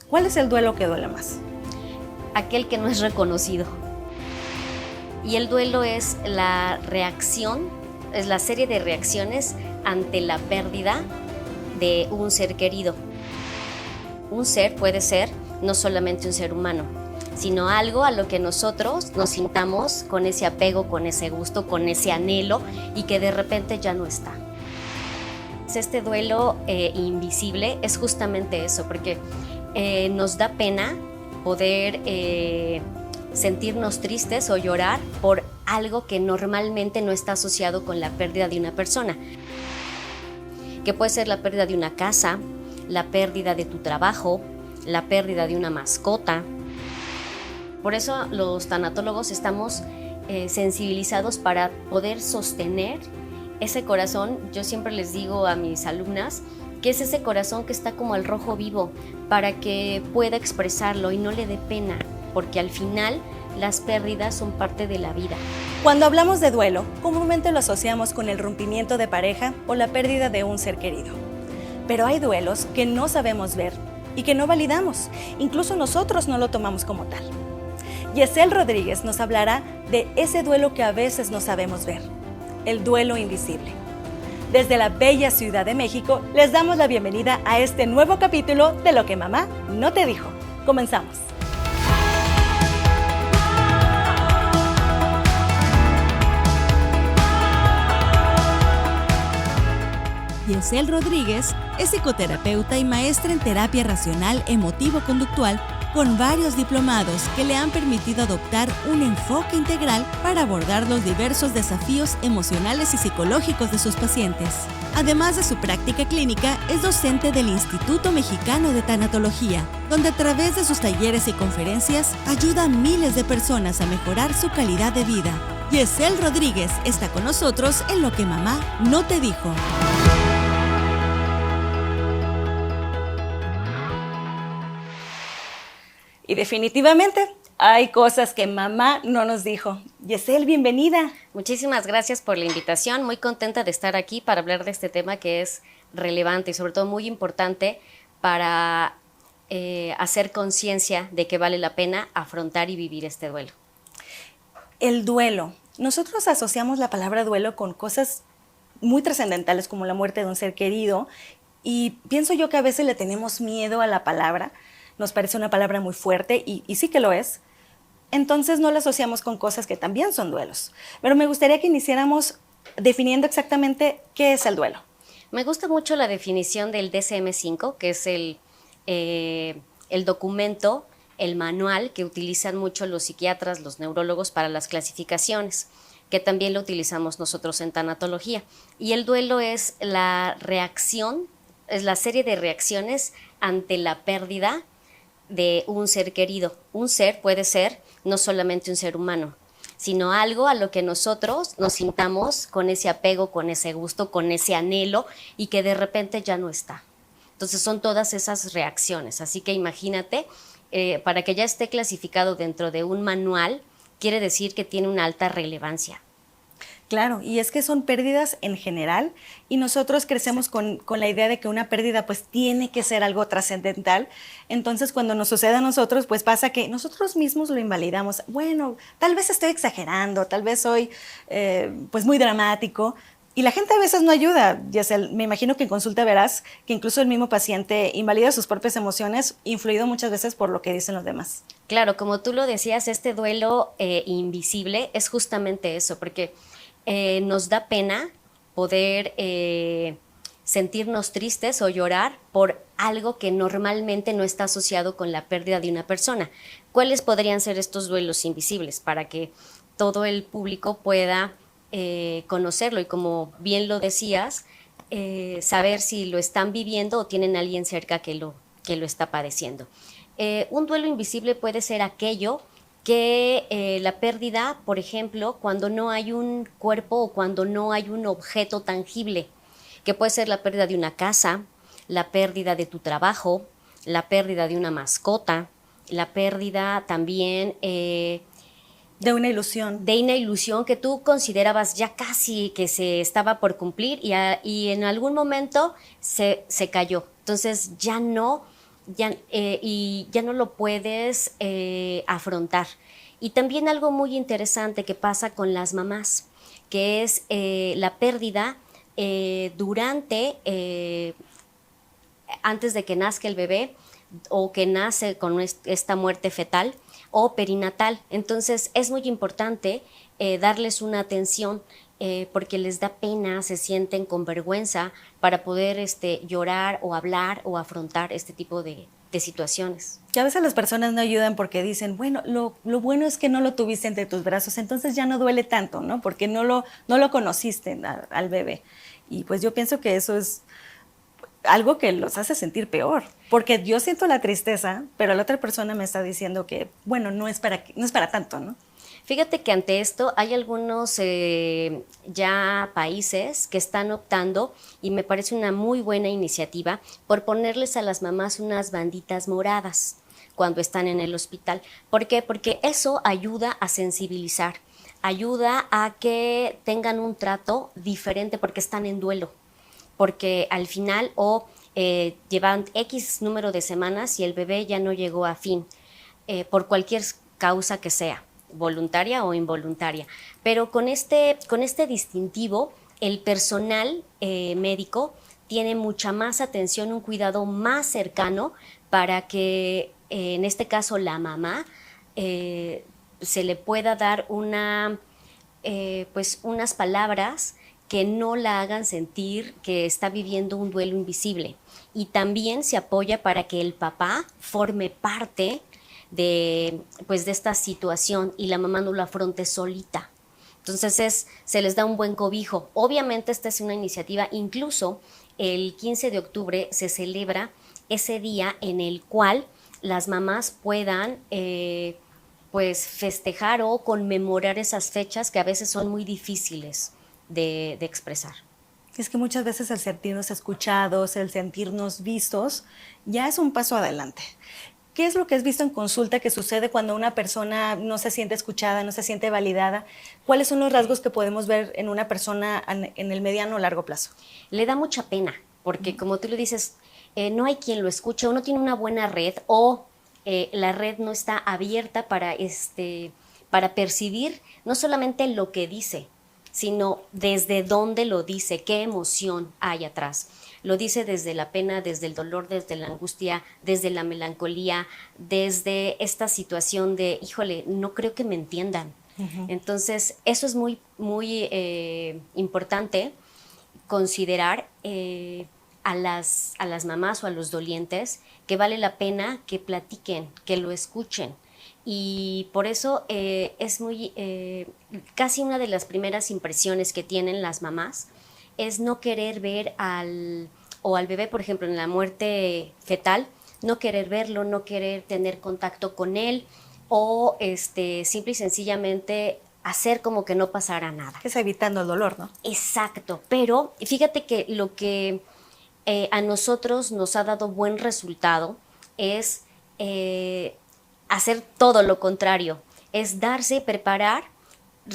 ¿Cuál es el duelo que duele más? Aquel que no es reconocido. Y el duelo es la reacción, es la serie de reacciones ante la pérdida de un ser querido. Un ser puede ser no solamente un ser humano, sino algo a lo que nosotros nos sintamos con ese apego, con ese gusto, con ese anhelo y que de repente ya no está. Este duelo invisible es justamente eso, porque nos da pena poder sentirnos tristes o llorar por algo que normalmente no está asociado con la pérdida de una persona, que puede ser la pérdida de una casa, la pérdida de tu trabajo, la pérdida de una mascota. Por eso los tanatólogos estamos sensibilizados para poder sostener ese corazón. Yo siempre les digo a mis alumnas que es ese corazón que está como al rojo vivo, para que pueda expresarlo y no le dé pena, porque al final las pérdidas son parte de la vida. Cuando hablamos de duelo, comúnmente lo asociamos con el rompimiento de pareja o la pérdida de un ser querido. Pero hay duelos que no sabemos ver y que no validamos, incluso nosotros no lo tomamos como tal. Yesel Rodríguez nos hablará de ese duelo que a veces no sabemos ver, el duelo invisible. Desde la bella Ciudad de México, les damos la bienvenida a este nuevo capítulo de Lo que mamá no te dijo. Comenzamos. Yesel Rodríguez es psicoterapeuta y maestra en terapia racional emotivo-conductual con varios diplomados que le han permitido adoptar un enfoque integral para abordar los diversos desafíos emocionales y psicológicos de sus pacientes. Además de su práctica clínica, es docente del Instituto Mexicano de Tanatología, donde a través de sus talleres y conferencias ayuda a miles de personas a mejorar su calidad de vida. Yesel Rodríguez está con nosotros en Lo que mamá no te dijo. Y definitivamente hay cosas que mamá no nos dijo. Yesel, bienvenida. Muchísimas gracias por la invitación. Muy contenta de estar aquí para hablar de este tema que es relevante y sobre todo muy importante para hacer conciencia de que vale la pena afrontar y vivir este duelo. El duelo. Nosotros asociamos la palabra duelo con cosas muy trascendentales como la muerte de un ser querido y pienso yo que a veces le tenemos miedo a la palabra. Nos parece una palabra muy fuerte y sí que lo es. Entonces no la asociamos con cosas que también son duelos. Pero me gustaría que iniciáramos definiendo exactamente qué es el duelo. Me gusta mucho la definición del DSM-5, que es el documento, el manual que utilizan mucho los psiquiatras, los neurólogos para las clasificaciones, que también lo utilizamos nosotros en tanatología. Y el duelo es la reacción, es la serie de reacciones ante la pérdida de un ser querido. Un ser puede ser no solamente un ser humano, sino algo a lo que nosotros nos sintamos con ese apego, con ese gusto, con ese anhelo y que de repente ya no está. Entonces son todas esas reacciones. Así que imagínate, para que ya esté clasificado dentro de un manual, quiere decir que tiene una alta relevancia. Claro, y es que son pérdidas en general y nosotros crecemos con la idea de que una pérdida pues tiene que ser algo trascendental. Entonces cuando nos sucede a nosotros pues pasa que nosotros mismos lo invalidamos. Bueno, tal vez estoy exagerando, tal vez soy pues muy dramático y la gente a veces no ayuda. Yesel, me imagino que en consulta verás que incluso el mismo paciente invalida sus propias emociones, influido muchas veces por lo que dicen los demás. Claro, como tú lo decías, este duelo invisible es justamente eso, porque nos da pena poder sentirnos tristes o llorar por algo que normalmente no está asociado con la pérdida de una persona. ¿Cuáles podrían ser estos duelos invisibles para que todo el público pueda conocerlo y, como bien lo decías, saber si lo están viviendo o tienen a alguien cerca que lo está padeciendo? Un duelo invisible puede ser aquello que la pérdida, por ejemplo, cuando no hay un cuerpo o cuando no hay un objeto tangible, que puede ser la pérdida de una casa, la pérdida de tu trabajo, la pérdida de una mascota, la pérdida también de una ilusión. De una ilusión que tú considerabas ya casi que se estaba por cumplir y en algún momento se cayó. Entonces ya no y ya no lo puedes afrontar. Y también algo muy interesante que pasa con las mamás, que es la pérdida antes de que nazca el bebé o que nace con esta muerte fetal o perinatal. Entonces es muy importante darles una atención porque les da pena, se sienten con vergüenza para poder llorar o hablar o afrontar este tipo de situaciones. Y a veces las personas no ayudan porque dicen, bueno, lo bueno es que no lo tuviste entre tus brazos, entonces ya no duele tanto, ¿no? Porque no lo conociste al bebé. Y pues yo pienso que eso es algo que los hace sentir peor, porque yo siento la tristeza, pero la otra persona me está diciendo que, bueno, no es para tanto, ¿no? Fíjate que ante esto hay algunos ya países que están optando, y me parece una muy buena iniciativa, por ponerles a las mamás unas banditas moradas cuando están en el hospital. ¿Por qué? Porque eso ayuda a sensibilizar, ayuda a que tengan un trato diferente porque están en duelo, porque al final llevan X número de semanas y el bebé ya no llegó a fin, por cualquier causa que sea, voluntaria o involuntaria. Pero con este distintivo, el personal médico tiene mucha más atención, un cuidado más cercano para que, en este caso, la mamá se le pueda dar unas palabras que no la hagan sentir que está viviendo un duelo invisible. Y también se apoya para que el papá forme parte de esta situación y la mamá no lo afronte solita. Entonces se les da un buen cobijo. Obviamente esta es una iniciativa, incluso el 15 de octubre se celebra ese día en el cual las mamás puedan festejar o conmemorar esas fechas que a veces son muy difíciles de expresar. Es que muchas veces el sentirnos escuchados, el sentirnos vistos, ya es un paso adelante. ¿Qué es lo que has visto en consulta que sucede cuando una persona no se siente escuchada, no se siente validada? ¿Cuáles son los rasgos que podemos ver en una persona en el mediano o largo plazo? Le da mucha pena, porque como tú lo dices, no hay quien lo escuche, o no tiene una buena red, o la red no está abierta para percibir no solamente lo que dice, sino desde dónde lo dice, qué emoción hay atrás. Lo dice desde la pena, desde el dolor, desde la angustia, desde la melancolía, desde esta situación de, híjole, no creo que me entiendan. Uh-huh. Entonces, eso es muy, muy importante considerar a las mamás o a los dolientes que vale la pena que platiquen, que lo escuchen. Y por eso es casi una de las primeras impresiones que tienen las mamás es no querer ver al bebé, por ejemplo, en la muerte fetal, no querer verlo, no querer tener contacto con él, o simple y sencillamente hacer como que no pasara nada. Es evitando el dolor, ¿no? Exacto, pero fíjate que lo que a nosotros nos ha dado buen resultado es hacer todo lo contrario, es darse, preparar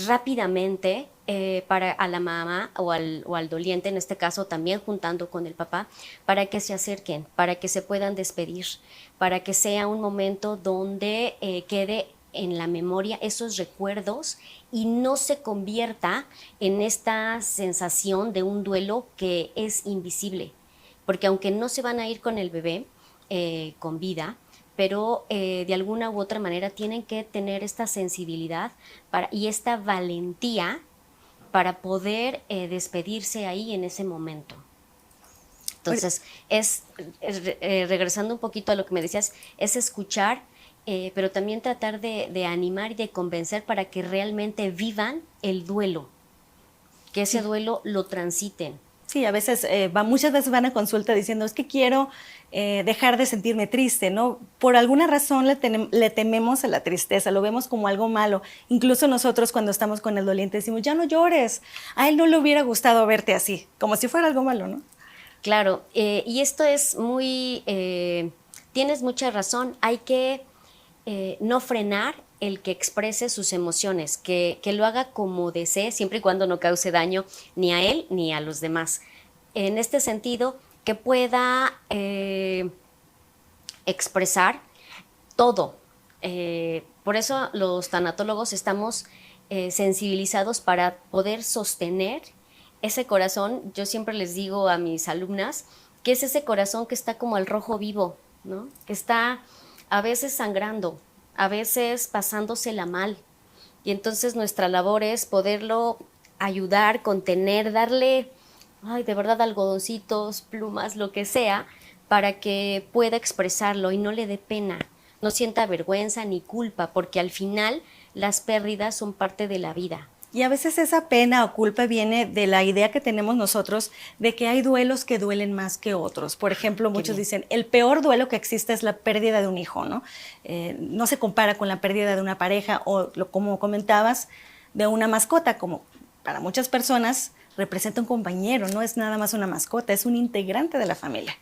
rápidamente para a la mamá o al doliente, en este caso también juntando con el papá, para que se acerquen, para que se puedan despedir, para que sea un momento donde quede en la memoria esos recuerdos y no se convierta en esta sensación de un duelo que es invisible, porque aunque no se van a ir con el bebé con vida, pero de alguna u otra manera tienen que tener esta sensibilidad y esta valentía para poder despedirse ahí en ese momento. Entonces, regresando un poquito a lo que me decías, es escuchar, pero también tratar de animar y de convencer para que realmente vivan el duelo, que ese duelo lo transiten. Sí, a veces, muchas veces van a consulta diciendo, es que quiero dejar de sentirme triste, ¿no? Por alguna razón le tememos a la tristeza, lo vemos como algo malo. Incluso nosotros cuando estamos con el doliente decimos, ya no llores, a él no le hubiera gustado verte así, como si fuera algo malo, ¿no? Claro, y esto es tienes mucha razón, hay que no frenar el que exprese sus emociones, que lo haga como desee, siempre y cuando no cause daño ni a él ni a los demás. En este sentido, que pueda expresar todo. Por eso los tanatólogos estamos sensibilizados para poder sostener ese corazón. Yo siempre les digo a mis alumnas que es ese corazón que está como al rojo vivo, ¿no? Que está a veces sangrando, a veces pasándosela mal. Y entonces nuestra labor es poderlo ayudar, contener, darle, de verdad, algodoncitos, plumas, lo que sea, para que pueda expresarlo y no le dé pena, no sienta vergüenza ni culpa, porque al final las pérdidas son parte de la vida. Y a veces esa pena o culpa viene de la idea que tenemos nosotros de que hay duelos que duelen más que otros. Por ejemplo, muchos dicen, el peor duelo que existe es la pérdida de un hijo, ¿no? No se compara con la pérdida de una pareja o, como comentabas, de una mascota, como para muchas personas representa un compañero, no es nada más una mascota, es un integrante de la familia.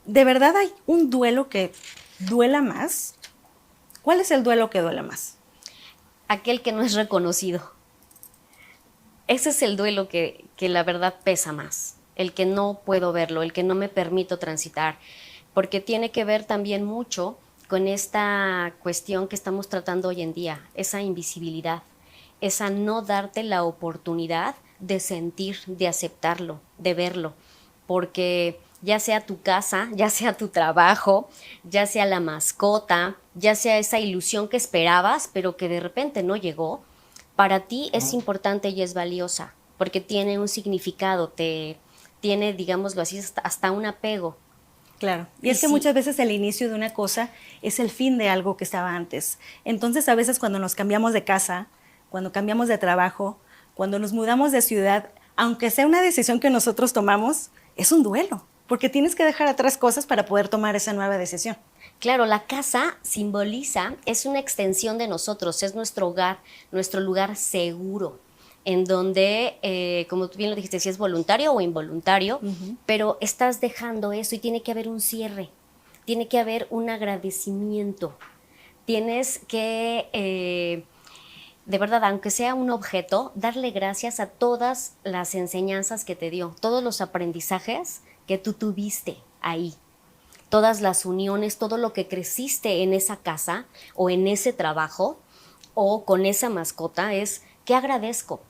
¿De verdad hay un duelo que duela más? ¿Cuál es el duelo que duele más? Aquel que no es reconocido. Ese es el duelo que la verdad pesa más, el que no puedo verlo, el que no me permito transitar, porque tiene que ver también mucho con esta cuestión que estamos tratando hoy en día, esa invisibilidad, esa no darte la oportunidad de sentir, de aceptarlo, de verlo, porque ya sea tu casa, ya sea tu trabajo, ya sea la mascota, ya sea esa ilusión que esperabas, pero que de repente no llegó, para ti es importante y es valiosa, porque tiene un significado, tiene, digámoslo así, hasta un apego. Claro, y es que muchas veces el inicio de una cosa es el fin de algo que estaba antes. Entonces, a veces cuando nos cambiamos de casa, cuando cambiamos de trabajo, cuando nos mudamos de ciudad, aunque sea una decisión que nosotros tomamos, es un duelo, porque tienes que dejar atrás cosas para poder tomar esa nueva decisión. Claro, la casa simboliza, es una extensión de nosotros, es nuestro hogar, nuestro lugar seguro, en donde, como tú bien lo dijiste, si es voluntario o involuntario, pero estás dejando eso y tiene que haber un cierre, tiene que haber un agradecimiento, tienes que, de verdad, aunque sea un objeto, darle gracias a todas las enseñanzas que te dio, todos los aprendizajes que tú tuviste ahí, todas las uniones, todo lo que creciste en esa casa o en ese trabajo o con esa mascota, es que agradezco.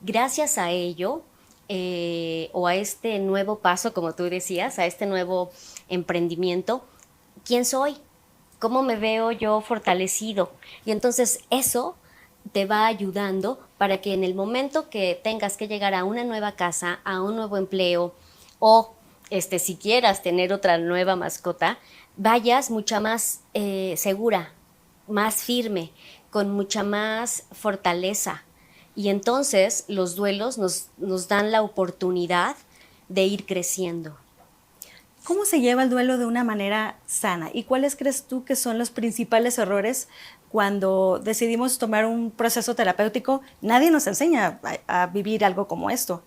Gracias a ello o a este nuevo paso, como tú decías, a este nuevo emprendimiento, ¿quién soy? ¿Cómo me veo yo fortalecido? Y entonces eso te va ayudando para que en el momento que tengas que llegar a una nueva casa, a un nuevo empleo, o si quieras tener otra nueva mascota, vayas mucha más segura, más firme, con mucha más fortaleza. Y entonces los duelos nos dan la oportunidad de ir creciendo. ¿Cómo se lleva el duelo de una manera sana? ¿Y cuáles crees tú que son los principales errores cuando decidimos tomar un proceso terapéutico? Nadie nos enseña a vivir algo como esto.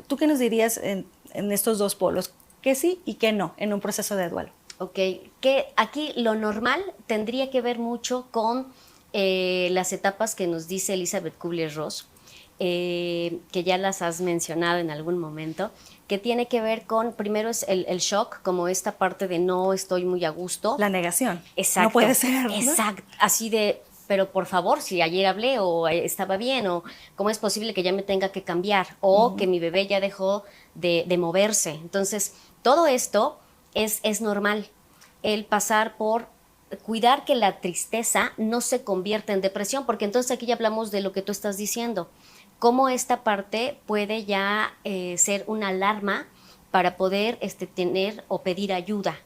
¿Tú qué nos dirías en estos dos polos? ¿Qué sí y qué no en un proceso de duelo? Ok, que aquí lo normal tendría que ver mucho con las etapas que nos dice Elizabeth Kubler-Ross, que ya las has mencionado en algún momento, que tiene que ver con, primero es el shock, como esta parte de no estoy muy a gusto. La negación. Exacto. No puede ser, ¿no? Exacto, así de, pero por favor, si ayer hablé o estaba bien, o cómo es posible que ya me tenga que cambiar, o que mi bebé ya dejó de moverse. Entonces, todo esto es normal, el pasar por cuidar que la tristeza no se convierta en depresión, porque entonces aquí ya hablamos de lo que tú estás diciendo, cómo esta parte puede ya ser una alarma para poder tener o pedir ayuda,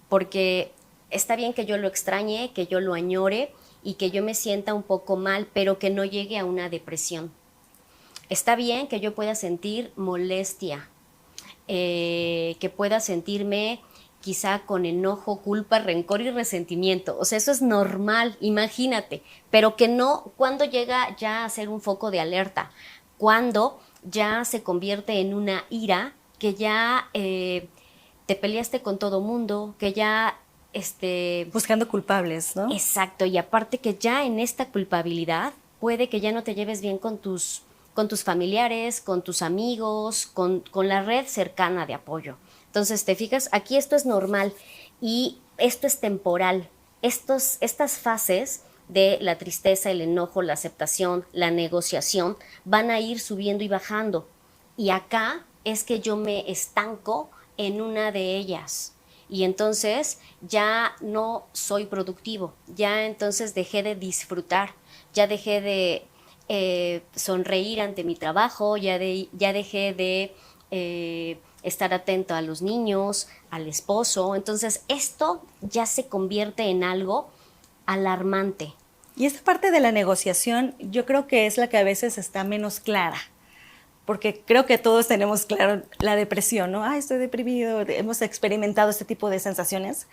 porque está bien que yo lo extrañe, que yo lo añore y que yo me sienta un poco mal, pero que no llegue a una depresión. Está bien que yo pueda sentir molestia, que pueda sentirme quizá con enojo, culpa, rencor y resentimiento. O sea, eso es normal, imagínate, pero que no cuando llega ya a ser un foco de alerta, cuando ya se convierte en una ira, que ya te peleaste con todo mundo, que ya buscando culpables, ¿no? Exacto, y aparte que ya en esta culpabilidad puede que ya no te lleves bien con tus familiares, con tus amigos, con la red cercana de apoyo. Entonces, te fijas, aquí esto es normal y esto es temporal. Estas fases de la tristeza, el enojo, la aceptación, la negociación, van a ir subiendo y bajando. Y acá es que yo me estanco en una de ellas. Y entonces ya no soy productivo, ya entonces dejé de disfrutar, ya dejé de sonreír ante mi trabajo, ya dejé de estar atento a los niños, al esposo. Entonces esto ya se convierte en algo alarmante. Y esta parte de la negociación yo creo que es la que a veces está menos clara, porque creo que todos tenemos claro la depresión, ¿no? Estoy deprimido, hemos experimentado este tipo de sensaciones.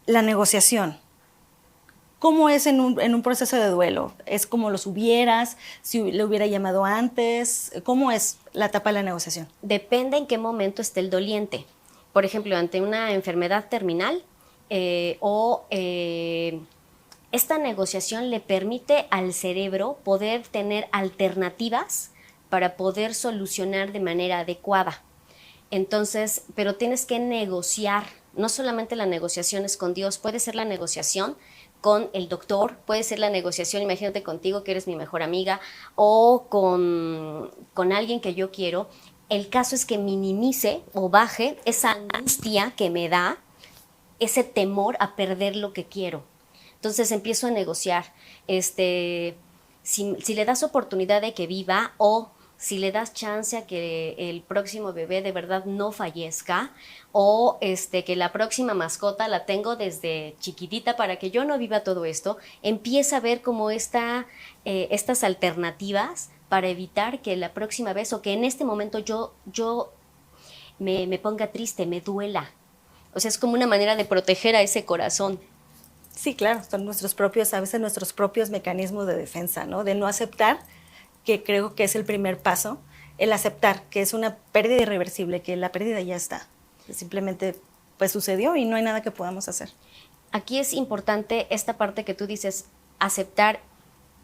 La negociación, ¿cómo es en un proceso de duelo? ¿Es como los hubieras? ¿Si le hubiera llamado antes? ¿Cómo es la etapa de la negociación? Depende en qué momento esté el doliente. Por ejemplo, ante una enfermedad terminal esta negociación le permite al cerebro poder tener alternativas para poder solucionar de manera adecuada. Entonces, pero tienes que negociar. No solamente la negociación es con Dios, puede ser la negociación con el doctor, puede ser la negociación, imagínate contigo que eres mi mejor amiga, o con alguien que yo quiero. El caso es que minimice o baje esa angustia que me da, ese temor a perder lo que quiero. Entonces empiezo a negociar, si le das oportunidad de que viva, o si le das chance a que el próximo bebé de verdad no fallezca, o que la próxima mascota la tengo desde chiquitita para que yo no viva todo esto, empieza a ver como estas alternativas para evitar que la próxima vez o que en este momento yo me ponga triste, me duela. O sea, es como una manera de proteger a ese corazón. Sí, claro, son a veces nuestros propios mecanismos de defensa, ¿no? De no aceptar, que creo que es el primer paso, el aceptar que es una pérdida irreversible, que la pérdida ya está. Simplemente pues sucedió y no hay nada que podamos hacer. Aquí es importante esta parte que tú dices, aceptar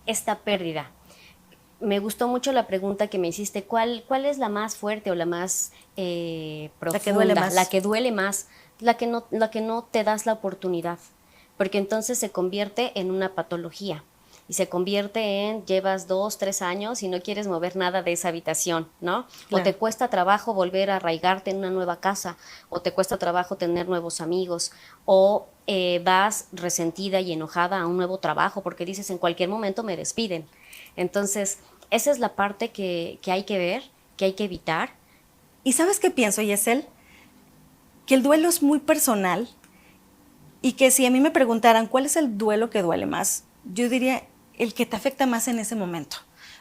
esta pérdida. Me gustó mucho la pregunta que me hiciste, ¿cuál es la más fuerte o la más profunda? La que duele más. La que duele más, la que no te das la oportunidad, porque entonces se convierte en una patología y se convierte en llevas 2, 3 años y no quieres mover nada de esa habitación, ¿no? Claro. O te cuesta trabajo volver a arraigarte en una nueva casa, o te cuesta trabajo tener nuevos amigos, o vas resentida y enojada a un nuevo trabajo porque dices en cualquier momento me despiden. Entonces, esa es la parte que hay que ver, que hay que evitar. ¿Y sabes qué pienso, Yesel? Que el duelo es muy personal y que si a mí me preguntaran cuál es el duelo que duele más, yo diría el que te afecta más en ese momento.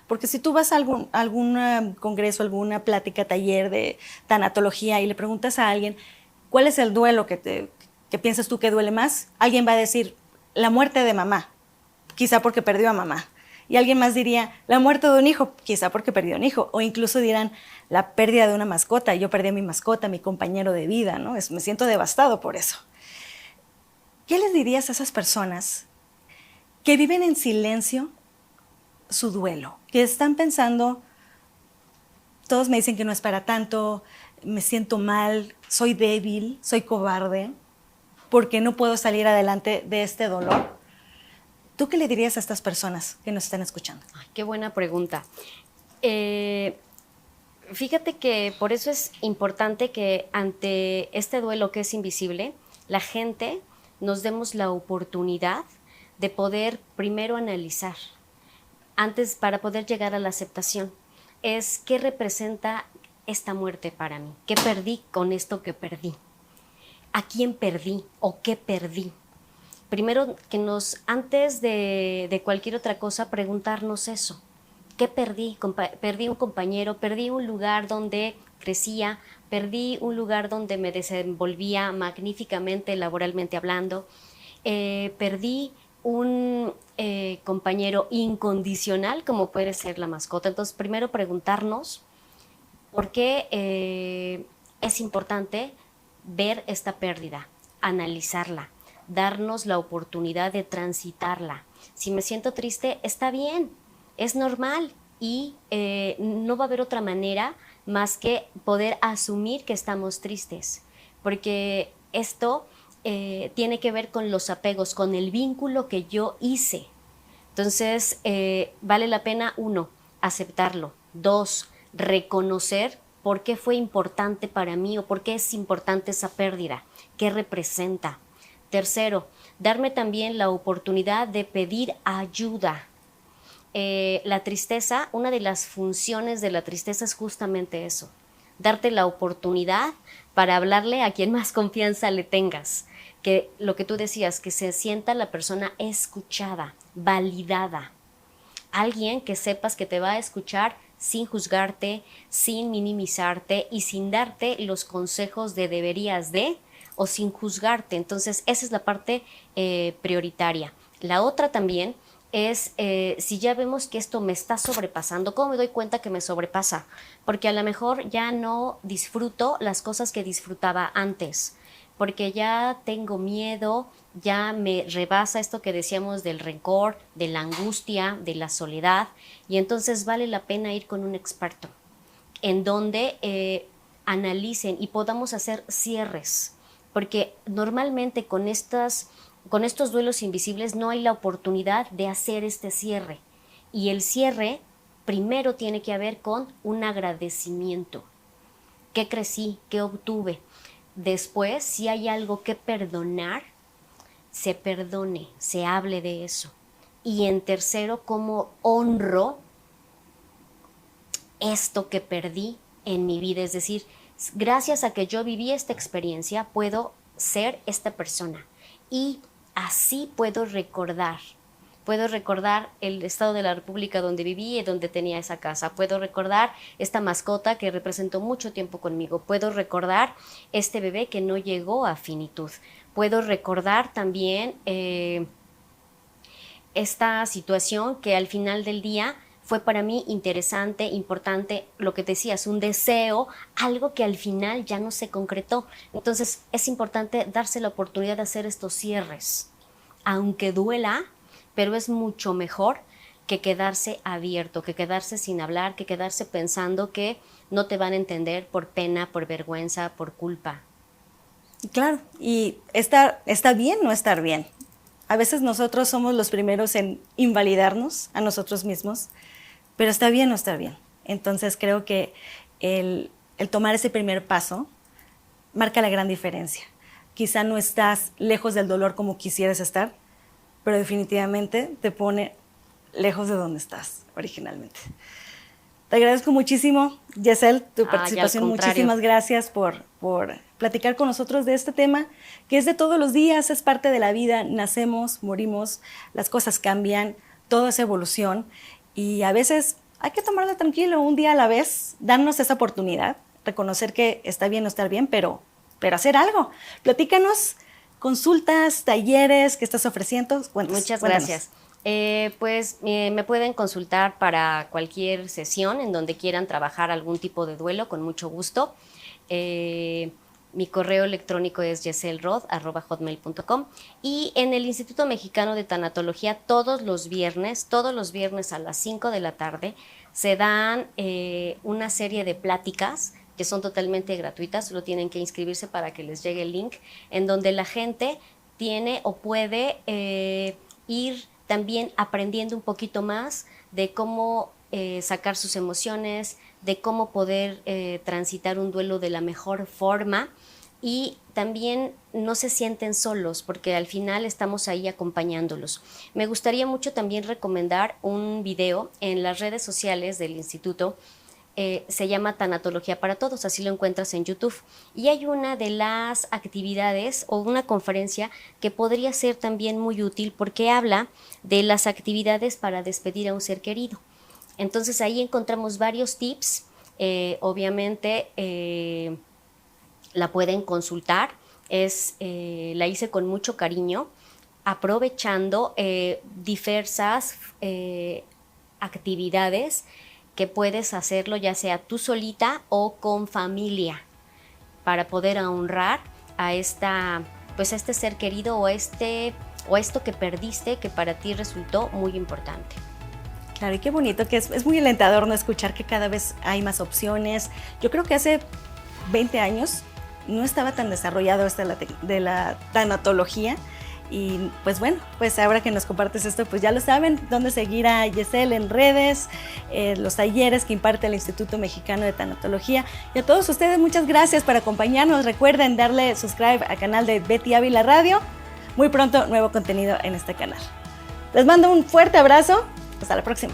Porque si tú vas a algún congreso, alguna plática, taller de tanatología y le preguntas a alguien cuál es el duelo que piensas tú que duele más, alguien va a decir la muerte de mamá, quizá porque perdió a mamá. Y alguien más diría la muerte de un hijo, quizá porque perdió un hijo. O incluso dirán la pérdida de una mascota. Yo perdí a mi mascota, mi compañero de vida, ¿no? Me siento devastado por eso. ¿Qué les dirías a esas personas que viven en silencio su duelo? Que están pensando, todos me dicen que no es para tanto, me siento mal, soy débil, soy cobarde, porque no puedo salir adelante de este dolor. ¿Tú qué le dirías a estas personas que nos están escuchando? Ay, qué buena pregunta. Fíjate que por eso es importante que ante este duelo que es invisible, la gente nos demos la oportunidad de poder primero analizar, antes para poder llegar a la aceptación, es qué representa esta muerte para mí, qué perdí con esto que perdí, a quién perdí o qué perdí. Primero antes de cualquier otra cosa, preguntarnos eso. ¿Qué perdí? Perdí un compañero, perdí un lugar donde crecía, perdí un lugar donde me desenvolvía magníficamente laboralmente hablando, perdí un compañero incondicional como puede ser la mascota. Entonces, primero preguntarnos por qué es importante ver esta pérdida, analizarla, darnos la oportunidad de transitarla. Si me siento triste, está bien, es normal y no va a haber otra manera más que poder asumir que estamos tristes, porque esto tiene que ver con los apegos, con el vínculo que yo hice. Entonces, vale la pena, 1, aceptarlo. 2, reconocer por qué fue importante para mí o por qué es importante esa pérdida, qué representa. 3, darme también la oportunidad de pedir ayuda. La tristeza, una de las funciones de la tristeza es justamente eso, darte la oportunidad para hablarle a quien más confianza le tengas, que lo que tú decías, que se sienta la persona escuchada, validada, alguien que sepas que te va a escuchar sin juzgarte, sin minimizarte y sin darte los consejos de deberías de o sin juzgarte. Entonces esa es la parte prioritaria. La otra también es si ya vemos que esto me está sobrepasando, ¿cómo me doy cuenta que me sobrepasa? Porque a lo mejor ya no disfruto las cosas que disfrutaba antes, porque ya tengo miedo, ya me rebasa esto que decíamos del rencor, de la angustia, de la soledad, y entonces vale la pena ir con un experto en donde analicen y podamos hacer cierres, porque normalmente con estos duelos invisibles no hay la oportunidad de hacer este cierre, y el cierre primero tiene que haber con un agradecimiento. ¿Qué crecí? ¿Qué obtuve? Después, si hay algo que perdonar, se perdone, se hable de eso. Y en tercero, cómo honro esto que perdí en mi vida. Es decir, gracias a que yo viví esta experiencia, puedo ser esta persona. Y así puedo recordar el estado de la República donde viví y donde tenía esa casa. Puedo recordar esta mascota que representó mucho tiempo conmigo. Puedo recordar este bebé que no llegó a finitud. Puedo recordar también esta situación que al final del día fue para mí interesante, importante, lo que decías, un deseo, algo que al final ya no se concretó. Entonces es importante darse la oportunidad de hacer estos cierres, aunque duela, pero es mucho mejor que quedarse abierto, que quedarse sin hablar, que quedarse pensando que no te van a entender por pena, por vergüenza, por culpa. Claro, y está bien no estar bien. A veces nosotros somos los primeros en invalidarnos a nosotros mismos, pero está bien no estar bien. Entonces creo que el tomar ese primer paso marca la gran diferencia. Quizá no estás lejos del dolor como quisieras estar, pero definitivamente te pone lejos de donde estás originalmente. Te agradezco muchísimo, Yesel, tu participación. Muchísimas gracias por platicar con nosotros de este tema, que es de todos los días, es parte de la vida. Nacemos, morimos, las cosas cambian, todo es evolución, y a veces hay que tomarla tranquilo, un día a la vez, darnos esa oportunidad, reconocer que está bien no estar bien, pero hacer algo. Platícanos, consultas, talleres que estás ofreciendo. Muchas gracias. Me pueden consultar para cualquier sesión en donde quieran trabajar algún tipo de duelo, con mucho gusto. Mi correo electrónico es yeselrod@hotmail.com, y en el Instituto Mexicano de Tanatología todos los viernes a las 5 de la tarde se dan una serie de pláticas que son totalmente gratuitas. Solo tienen que inscribirse para que les llegue el link, en donde la gente tiene o puede ir también aprendiendo un poquito más de cómo sacar sus emociones, de cómo poder transitar un duelo de la mejor forma, y también no se sienten solos, porque al final estamos ahí acompañándolos. Me gustaría mucho también recomendar un video en las redes sociales del instituto. Se llama Tanatología para Todos, así lo encuentras en YouTube, y hay una de las actividades o una conferencia que podría ser también muy útil, porque habla de las actividades para despedir a un ser querido. Entonces ahí encontramos varios tips. Obviamente la pueden consultar, la hice con mucho cariño, aprovechando diversas actividades que puedes hacerlo ya sea tú solita o con familia, para poder honrar a este ser querido o esto que perdiste, que para ti resultó muy importante. Claro, y qué bonito, que es muy alentador no escuchar que cada vez hay más opciones. Yo creo que hace 20 años no estaba tan desarrollado esto de la tanatología. Y pues bueno, pues ahora que nos compartes esto, pues ya lo saben, dónde seguir a Yesel en redes, los talleres que imparte el Instituto Mexicano de Tanatología. Y a todos ustedes, muchas gracias por acompañarnos. Recuerden darle subscribe al canal de Betty Ávila Radio. Muy pronto nuevo contenido en este canal. Les mando un fuerte abrazo. Hasta la próxima.